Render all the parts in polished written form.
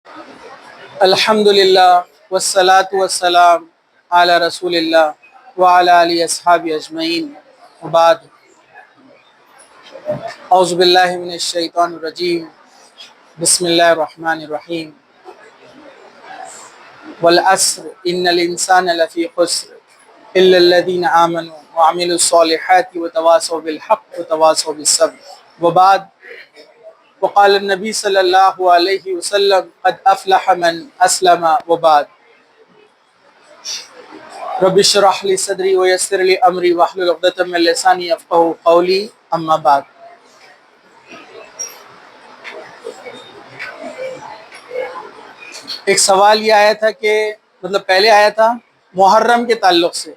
الحمدللہ والصلاة والسلام علی رسول اللہ وعلی آلہ اصحابہ اجمعین وبعد اعوذ باللہ من الشیطان الرجیم بسم اللہ الرحمن الرحیم والعصر ان الانسان لفی خسر الا الذین آمنوا وعملوا الصالحات وتواصوا بالحق وتواصوا بالصبر وبعد وقال النبی صلی اللہ علیہ وسلم قد افلح من اسلم وبعد رب اشرح لی صدری ویسر لی امری واحلل عقدۃ من لسانی یفقہوا قولی اما بعد۔ ایک سوال یہ آیا تھا کہ پہلے آیا تھا محرم کے تعلق سے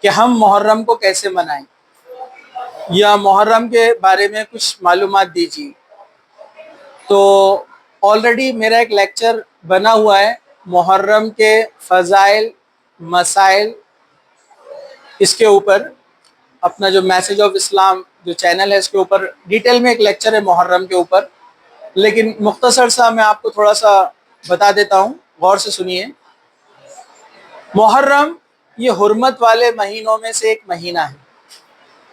کہ ہم محرم کو کیسے منائیں یا محرم کے بارے میں کچھ معلومات دیجیے۔ تو آلریڈی میرا ایک لیکچر بنا ہوا ہے محرم کے فضائل مسائل، اس کے اوپر اپنا جو میسج آف اسلام جو چینل ہے اس کے اوپر ڈیٹیل میں ایک لیکچر ہے محرم کے اوپر، لیکن مختصر سا میں آپ کو تھوڑا سا بتا دیتا ہوں، غور سے سنیے۔ محرم یہ حرمت والے مہینوں میں سے ایک مہینہ ہے۔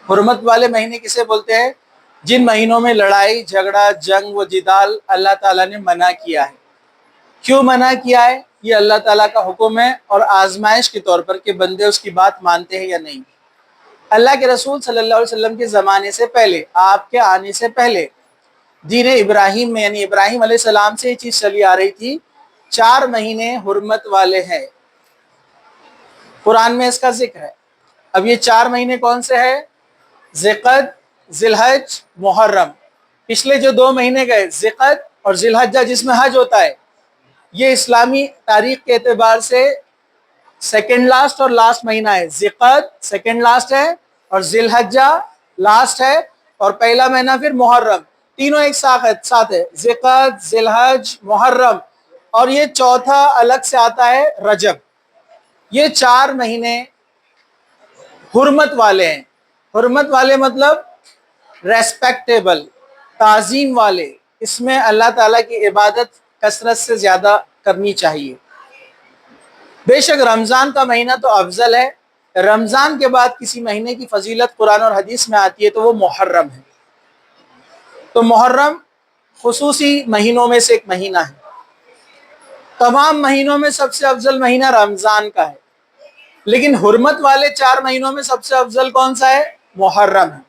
حرمت والے مہینے کسے بولتے ہیں؟ جن مہینوں میں لڑائی جھگڑا جنگ و جدال اللہ تعالیٰ نے منع کیا ہے۔ کیوں منع کیا ہے؟ یہ اللہ تعالیٰ کا حکم ہے اور آزمائش کے طور پر کہ بندے اس کی بات مانتے ہیں یا نہیں۔ اللہ کے رسول صلی اللہ علیہ وسلم کے زمانے سے پہلے، آپ کے آنے سے پہلے دین ابراہیم میں یعنی ابراہیم علیہ السلام سے یہ چیز چلی آ رہی تھی، 4 مہینے حرمت والے ہیں، قرآن میں اس کا ذکر ہے۔ اب یہ 4 مہینے کون سے ہیں؟ ذی-القعدہ، ذی الحج، محرم۔ پچھلے جو 2 مہینے گئے ذی-القعدہ اور ذی الحجہ جس میں حج ہوتا ہے، یہ اسلامی تاریخ کے اعتبار سے سیکنڈ لاسٹ اور لاسٹ مہینہ ہے۔ ذی-القعدہ سیکنڈ لاسٹ ہے اور ذی الحجہ لاسٹ ہے، اور پہلا مہینہ پھر محرم، تینوں ایک ساتھ ہے، ذی-القعدہ، ذی الحج، محرم، اور یہ چوتھا الگ سے آتا ہے رجب۔ یہ 4 مہینے حرمت والے ہیں۔ حرمت والے مطلب ریسپیکٹیبل، تعظیم والے، اس میں اللہ تعالیٰ کی عبادت کثرت سے زیادہ کرنی چاہیے۔ بے شک رمضان کا مہینہ تو افضل ہے، رمضان کے بعد کسی مہینے کی فضیلت قرآن اور حدیث میں آتی ہے تو وہ محرم ہے۔ تو محرم خصوصی مہینوں میں سے ایک مہینہ ہے۔ تمام مہینوں میں سب سے افضل مہینہ رمضان کا ہے، لیکن حرمت والے 4 مہینوں میں سب سے افضل کون سا ہے؟ محرم ہے۔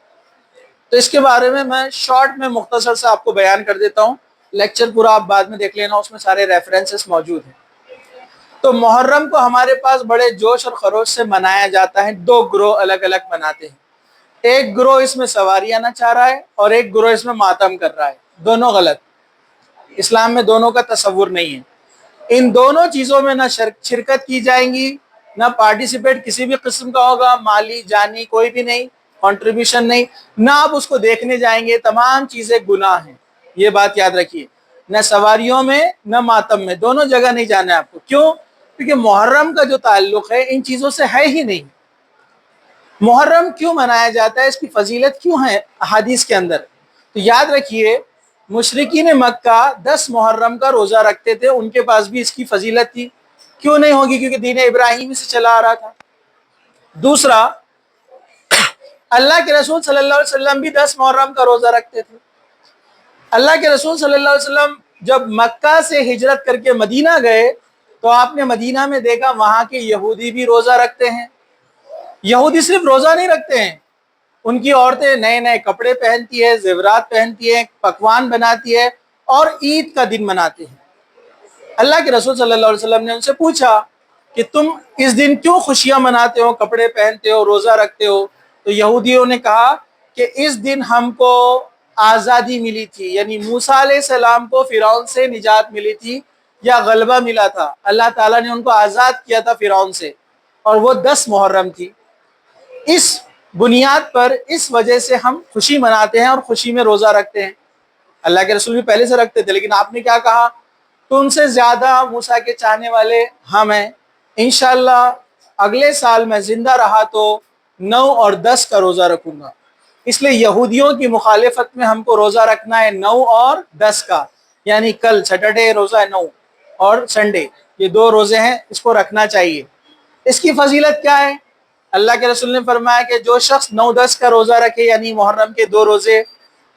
تو اس کے بارے میں شارٹ میں مختصر سے آپ کو بیان کر دیتا ہوں، لیکچر پورا آپ بعد میں دیکھ لینا، اس میں سارے ریفرنسز موجود ہیں۔ تو محرم کو ہمارے پاس بڑے جوش اور خروش سے منایا جاتا ہے۔ 2 گروہ الگ الگ مناتے ہیں، ایک گروہ اس میں سواریاں نچا رہا ہے اور ایک گروہ اس میں ماتم کر رہا ہے۔ دونوں غلط، اسلام میں دونوں کا تصور نہیں ہے۔ ان دونوں چیزوں میں نہ شرکت کی جائیں گی، نہ پارٹیسپیٹ کسی بھی قسم کا ہوگا، مالی جانی کوئی بھی نہیں، کنٹریبیوشن نہیں، نہ آپ اس کو دیکھنے جائیں گے، تمام چیزیں گناہ ہیں، یہ بات یاد رکھیے۔ نہ سواریوں میں نہ ماتم میں، دونوں جگہ نہیں جانا ہے آپ کو۔ کیوں؟ کیونکہ محرم کا جو تعلق ہے ان چیزوں سے ہے ہی نہیں۔ محرم کیوں منایا جاتا ہے، اس کی فضیلت کیوں ہے احادیث کے اندر؟ تو یاد رکھیے، مشرکین مکہ 10 محرم کا روزہ رکھتے تھے، ان کے پاس بھی اس کی فضیلت تھی۔ کیوں نہیں ہوگی؟ کیونکہ دین ابراہیمی سے چلا آ رہا تھا۔ دوسرا، اللہ کے رسول صلی اللہ علیہ وسلم بھی 10 محرم کا روزہ رکھتے تھے۔ اللہ کے رسول صلی اللہ علیہ وسلم جب مکہ سے ہجرت کر کے مدینہ گئے تو آپ نے مدینہ میں دیکھا وہاں کے یہودی بھی روزہ رکھتے ہیں۔ یہودی صرف روزہ نہیں رکھتے ہیں، ان کی عورتیں نئے نئے کپڑے پہنتی ہے، زیورات پہنتی ہے، پکوان بناتی ہے اور عید کا دن مناتے ہیں۔ اللہ کے رسول صلی اللہ علیہ وسلم نے ان سے پوچھا کہ تم اس دن کیوں خوشیاں مناتے ہو، کپڑے پہنتے ہو، روزہ رکھتے ہو؟ تو یہودیوں نے کہا کہ اس دن ہم کو آزادی ملی تھی، یعنی موسیٰ علیہ السلام کو فرعون سے نجات ملی تھی یا غلبہ ملا تھا، اللہ تعالیٰ نے ان کو آزاد کیا تھا فرعون سے، اور وہ 10 محرم تھی۔ اس بنیاد پر اس وجہ سے ہم خوشی مناتے ہیں اور خوشی میں روزہ رکھتے ہیں۔ اللہ کے رسول بھی پہلے سے رکھتے تھے، لیکن آپ نے کیا کہا؟ تو ان سے زیادہ موسیٰ کے چاہنے والے ہم ہیں۔ انشاءاللہ اگلے سال میں زندہ رہا تو 9 اور 10 کا روزہ رکھوں گا۔ اس لیے یہودیوں کی مخالفت میں ہم کو روزہ رکھنا ہے 9 اور 10 کا۔ یعنی کل سیٹرڈے روزہ ہے 9 اور سنڈے، یہ 2 روزے ہیں، اس کو رکھنا چاہیے۔ اس کی فضیلت کیا ہے؟ اللہ کے رسول نے فرمایا کہ جو شخص 9-10 کا روزہ رکھے یعنی محرم کے 2 روزے،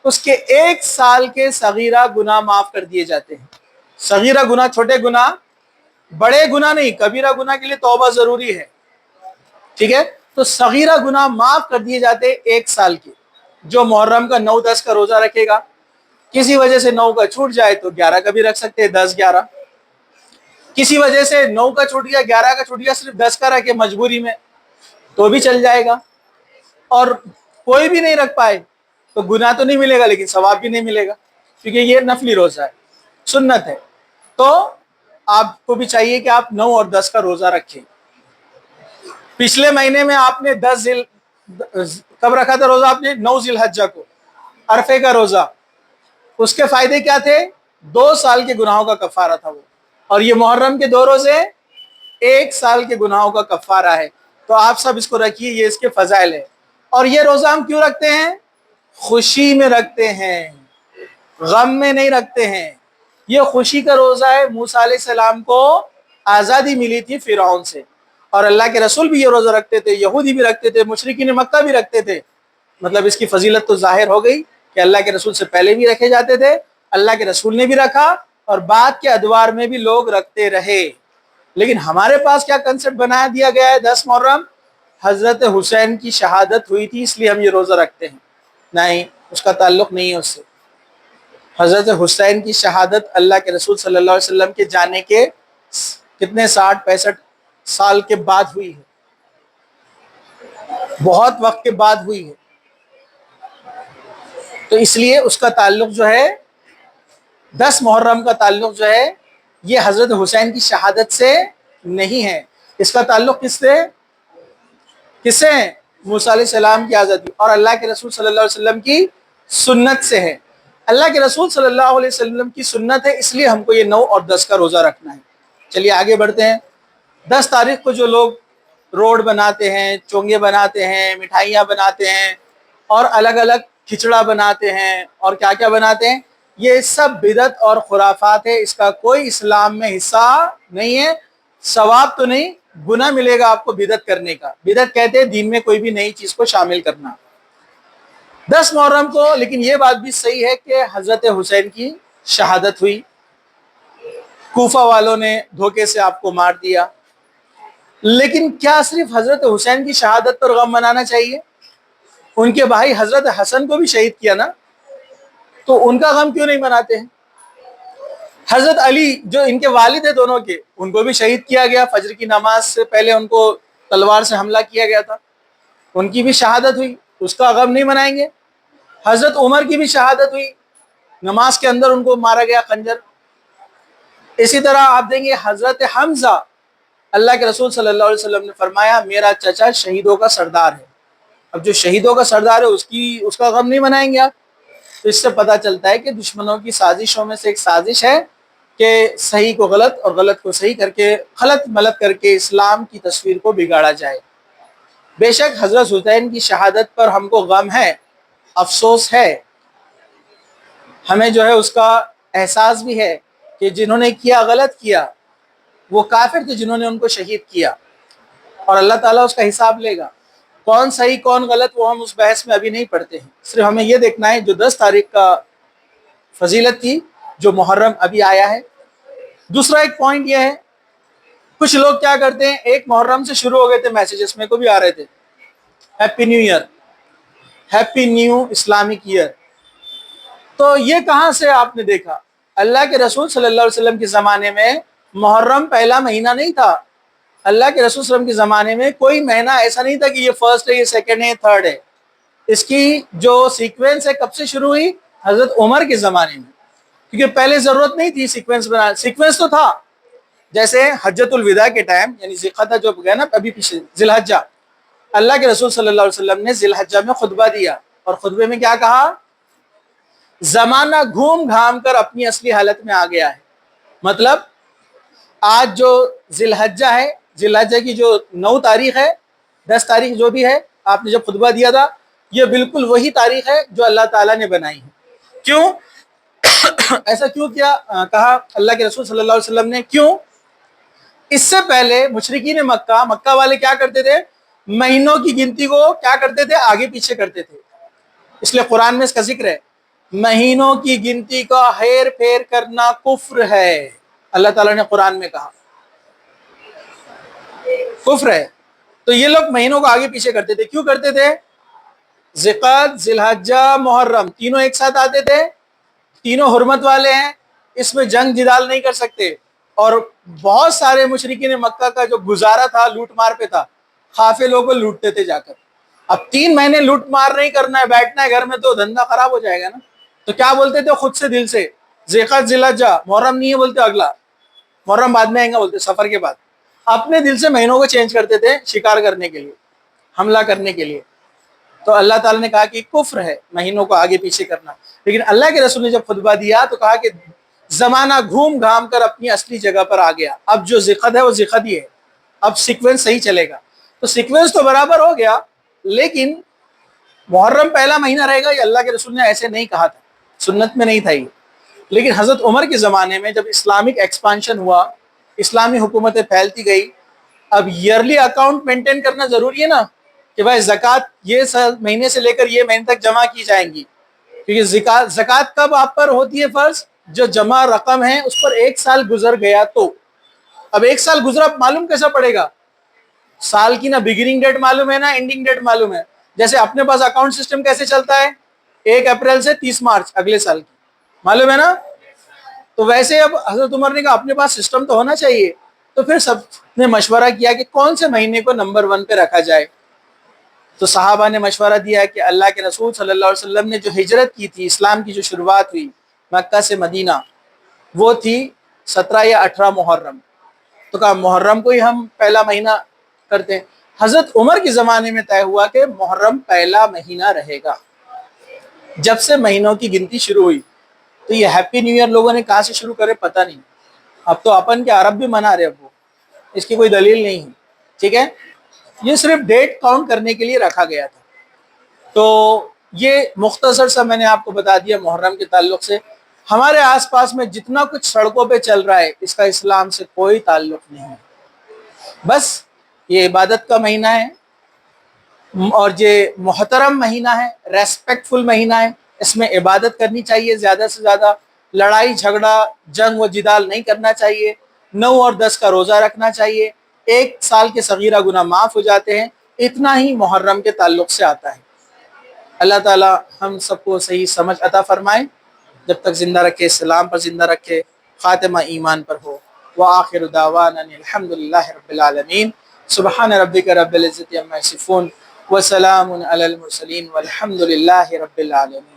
اس کے 1 سال کے صغیرہ گناہ معاف کر دیے جاتے ہیں۔ صغیرہ گناہ، چھوٹے گناہ، بڑے گناہ نہیں، کبیرہ گناہ کے لیے توبہ ضروری ہے، ٹھیک ہے؟ تو صغیرہ گناہ معاف کر دیے جاتے 1 سال کے۔ جو محرم کا 9-10 کا روزہ رکھے گا، کسی وجہ سے 9 کا چھوٹ جائے تو 11 کا بھی رکھ سکتے ہیں، 10-11۔ کسی وجہ سے 9 کا چھوٹ گیا، 11 کا چھوٹ گیا، صرف 10 کا رکھے مجبوری میں تو بھی چل جائے گا۔ اور کوئی بھی نہیں رکھ پائے تو گناہ تو نہیں ملے گا لیکن ثواب بھی نہیں ملے گا، کیونکہ یہ نفلی روزہ ہے، سنت ہے۔ تو آپ کو بھی چاہیے کہ آپ 9 اور 10 کا روزہ رکھیں۔ پچھلے مہینے میں آپ نے کب رکھا تھا روزہ؟ آپ نے 9 ذی الحجہ کو، عرفے کا روزہ۔ اس کے فائدے کیا تھے؟ 2 سال کے گناہوں کا کفارہ تھا وہ، اور یہ محرم کے 2 روزے 1 سال کے گناہوں کا کفارہ ہے۔ تو آپ سب اس کو رکھیے، یہ اس کے فضائل ہے۔ اور یہ روزہ ہم کیوں رکھتے ہیں؟ خوشی میں رکھتے ہیں، غم میں نہیں رکھتے ہیں۔ یہ خوشی کا روزہ ہے۔ موسیٰ علیہ السلام کو آزادی ملی تھی فرعون سے، اور اللہ کے رسول بھی یہ روزہ رکھتے تھے، یہودی بھی رکھتے تھے، مشرکین مکہ بھی رکھتے تھے۔ مطلب اس کی فضیلت تو ظاہر ہو گئی کہ اللہ کے رسول سے پہلے بھی رکھے جاتے تھے، اللہ کے رسول نے بھی رکھا، اور بعد کے ادوار میں بھی لوگ رکھتے رہے۔ لیکن ہمارے پاس کیا کنسپٹ بنا دیا گیا ہے؟ 10 محرم حضرت حسین کی شہادت ہوئی تھی اس لیے ہم یہ روزہ رکھتے ہیں۔ نہیں، اس کا تعلق نہیں ہے اس سے۔ حضرت حسین کی شہادت اللہ کے رسول صلی اللہ علیہ وسلم کے جانے کے کتنے 60-65 سال کے بعد ہوئی ہے، بہت وقت کے بعد ہوئی ہے۔ تو اس لیے اس کا تعلق جو ہے 10 محرم کا تعلق جو ہے یہ حضرت حسین کی شہادت سے نہیں ہے، اس کا تعلق کس سے ہے؟ موسیٰ علیہ السلام کی آزادی اور اللہ کے رسول صلی اللہ علیہ وسلم کی سنت سے ہے۔ اللہ کے رسول صلی اللہ علیہ وسلم کی سنت ہے، اس لیے ہم کو یہ 9 اور 10 کا روزہ رکھنا ہے۔ چلیے آگے بڑھتے ہیں۔ 10 تاریخ کو جو لوگ روڈ بناتے ہیں، چونگے بناتے ہیں، مٹھائیاں بناتے ہیں، اور الگ الگ کھچڑا بناتے ہیں، اور کیا کیا بناتے ہیں، یہ سب بدعت اور خرافات ہے۔ اس کا کوئی اسلام میں حصہ نہیں ہے۔ ثواب تو نہیں، گناہ ملے گا آپ کو بدعت کرنے کا۔ بدعت کہتے ہیں دین میں کوئی بھی نئی چیز کو شامل کرنا۔ 10 محرم کو لیکن یہ بات بھی صحیح ہے کہ حضرت حسین کی شہادت ہوئی، کوفہ والوں نے دھوکے سے آپ کو مار دیا۔ لیکن کیا صرف حضرت حسین کی شہادت پر غم منانا چاہیے؟ ان کے بھائی حضرت حسن کو بھی شہید کیا نا، تو ان کا غم کیوں نہیں مناتے ہیں؟ حضرت علی جو ان کے والد ہیں دونوں کے، ان کو بھی شہید کیا گیا، فجر کی نماز سے پہلے ان کو تلوار سے حملہ کیا گیا تھا، ان کی بھی شہادت ہوئی، اس کا غم نہیں منائیں گے؟ حضرت عمر کی بھی شہادت ہوئی، نماز کے اندر ان کو مارا گیا خنجر۔ اسی طرح آپ دیں گے حضرت حمزہ، اللہ کے رسول صلی اللہ علیہ وسلم نے فرمایا میرا چچا شہیدوں کا سردار ہے۔ اب جو شہیدوں کا سردار ہے اس کا غم نہیں منائیں گے آپ؟ تو اس سے پتہ چلتا ہے کہ دشمنوں کی سازشوں میں سے ایک سازش ہے کہ صحیح کو غلط اور غلط کو صحیح کر کے خلط ملط کر کے اسلام کی تصویر کو بگاڑا جائے۔ بے شک حضرت حسین کی شہادت پر ہم کو غم ہے، افسوس ہے، ہمیں جو ہے اس کا احساس بھی ہے کہ جنہوں نے کیا غلط کیا، وہ کافر تھے جنہوں نے ان کو شہید کیا، اور اللہ تعالیٰ اس کا حساب لے گا۔ کون صحیح کون غلط وہ ہم اس بحث میں ابھی نہیں پڑھتے ہیں، صرف ہمیں یہ دیکھنا ہے جو 10 تاریخ کا فضیلت تھی، جو محرم ابھی آیا ہے۔ دوسرا ایک پوائنٹ یہ ہے، کچھ لوگ کیا کرتے ہیں، 1 محرم سے شروع ہو گئے تھے میسیجز میں کو بھی آ رہے تھے، happy new year, happy new Islamic year. تو یہ کہاں سے آپ نے دیکھا؟ اللہ کے رسول صلی اللہ علیہ وسلم کے زمانے میں محرم پہلا مہینہ نہیں تھا۔ اللہ کے رسول صلی اللہ علیہ وسلم کے زمانے میں کوئی مہینہ ایسا نہیں تھا کہ یہ فرسٹ ہے، یہ سیکنڈ ہے، یہ تھرڈ ہے۔ اس کی جو سیکوینس ہے کب سے شروع ہوئی؟ حضرت عمر کے زمانے میں، کیونکہ پہلے ضرورت نہیں تھی سیکوینس بنا، سیکوینس تو تھا، جیسے حجۃ الوداع کے ٹائم یعنی ذی القعدہ جو گیا نا ابھی پیچھے، ذی الحجہ، اللہ کے رسول صلی اللہ علیہ وسلم نے ذی الحجہ میں خطبہ دیا، اور خطبے میں کیا کہا؟ زمانہ گھوم گھام کر اپنی اصلی حالت میں آ گیا ہے۔ مطلب آج جو ذی الحجہ ہے، ذی الحجہ کی جو 9 تاریخ ہے، 10 تاریخ جو بھی ہے، آپ نے جب خطبہ دیا تھا، یہ بالکل وہی تاریخ ہے جو اللہ تعالیٰ نے بنائی ہے۔ کیوں؟ ایسا کیوں کیا کہا اللہ کے رسول صلی اللہ علیہ وسلم نے؟ کیوں؟ اس سے پہلے مشرکین مکہ والے کیا کرتے تھے؟ مہینوں کی گنتی کو کیا کرتے تھے؟ آگے پیچھے کرتے تھے. اس لیے قرآن میں اس کا ذکر ہے، مہینوں کی گنتی کا ہیر پھیر کرنا کفر ہے. اللہ تعالیٰ نے قرآن میں کہا کفر ہے. تو یہ لوگ مہینوں کو آگے پیچھے کرتے تھے. کیوں کرتے تھے؟ ذی-القعدہ، ذی الحجہ، محرم تینوں ایک ساتھ آتے تھے، تینوں حرمت والے ہیں، اس میں جنگ جدال نہیں کر سکتے. اور بہت سارے مشرکین مکہ کا جو گزارا تھا لوٹ مار پہ تھا، قافلوں کو لوٹتے تھے جا کر. اب 3 مہینے لوٹ مار نہیں کرنا ہے، بیٹھنا ہے گھر میں، تو دھندا خراب ہو جائے گا نا. تو کیا بولتے تھے خود سے دل سے؟ ذی-القعدہ، ذی الحجہ، محرم نہیں ہے بولتے، اگلا محرم بعد میں آئیں گا بولتے، سفر کے بعد. اپنے دل سے مہینوں کو چینج کرتے تھے شکار کرنے کے لیے، حملہ کرنے کے لیے. تو اللہ تعالیٰ نے کہا کہ کفر ہے مہینوں کو آگے پیچھے کرنا. لیکن اللہ کے رسول نے جب خطبہ دیا تو کہا کہ زمانہ گھوم گھام کر اپنی اصلی جگہ پر آ گیا. اب جو ذی-القعدہ ہے وہ ذی-القعدہ ہی ہے، اب سیکوینس صحیح چلے گا. تو سیکوینس تو برابر ہو گیا، لیکن محرم پہلا مہینہ رہے گا، یہ اللہ کے رسول نے ایسے نہیں کہا تھا، سنت میں نہیں تھا یہ. لیکن حضرت عمر کے زمانے میں جب اسلامک ایکسپانشن ہوا، اسلامی حکومتیں پھیلتی گئی، اب ایئرلی اکاؤنٹ مینٹین کرنا ضروری ہے نا، کہ بھائی زکوٰۃ یہ مہینے سے لے کر یہ مہینے تک جمع کی جائیں گی. کیونکہ زکوٰۃ کب آپ پر ہوتی ہے فرض؟ جو جمع رقم ہے اس پر 1 سال گزر گیا تو. اب 1 سال گزرا، معلوم کیسا پڑے گا؟ سال کی نہ بگننگ ڈیٹ معلوم ہے نہ اینڈنگ ڈیٹ معلوم ہے. جیسے اپنے پاس اکاؤنٹ سسٹم کیسے چلتا ہے؟ 1 اپریل سے 30 مارچ اگلے سال کی، معلوم ہے نا. تو ویسے اب حضرت عمر نے کہا اپنے پاس سسٹم تو ہونا چاہیے. تو پھر سب نے مشورہ کیا کہ کون سے مہینے کو نمبر 1 پہ رکھا جائے. تو صحابہ نے مشورہ دیا کہ اللہ کے رسول صلی اللہ علیہ وسلم نے جو ہجرت کی تھی، اسلام کی جو شروعات ہوئی مکہ سے مدینہ، وہ تھی 17 یا 18 محرم. تو کہا محرم کو ہی ہم پہلا مہینہ کرتے ہیں. حضرت عمر کے زمانے میں طے ہوا کہ محرم پہلا مہینہ رہے گا. جب سے مہینوں کی گنتی شروع ہوئی، تو یہ ہیپی نیو ایئر لوگوں نے کہاں سے شروع کرے پتہ نہیں. اب تو اپن کے عرب بھی منا رہے، اب وہ اس کی کوئی دلیل نہیں ہے. ٹھیک ہے، یہ صرف ڈیٹ کاؤنٹ کرنے کے لیے رکھا گیا تھا. تو یہ مختصر سا میں نے آپ کو بتا دیا محرم کے تعلق سے. ہمارے آس پاس میں جتنا کچھ سڑکوں پہ چل رہا ہے اس کا اسلام سے کوئی تعلق نہیں ہے. بس یہ عبادت کا مہینہ ہے اور یہ محترم مہینہ ہے، ریسپیکٹفل مہینہ ہے. اس میں عبادت کرنی چاہیے، زیادہ سے زیادہ لڑائی جھگڑا جنگ و جدال نہیں کرنا چاہیے. 9 اور 10 کا روزہ رکھنا چاہیے. 1 سال کے صغیرہ گناہ معاف ہو جاتے ہیں. اتنا ہی محرم کے تعلق سے آتا ہے. اللہ تعالی ہم سب کو صحیح سمجھ عطا فرمائے، جب تک زندہ رکھے اسلام پر زندہ رکھے، خاتمہ ایمان پر ہو. وآخر دعوانا الحمدللہ رب العالمین. سبحان ربک رب العزت عما یصفون وسلام علی المرسلین والحمد للہ رب العالمین.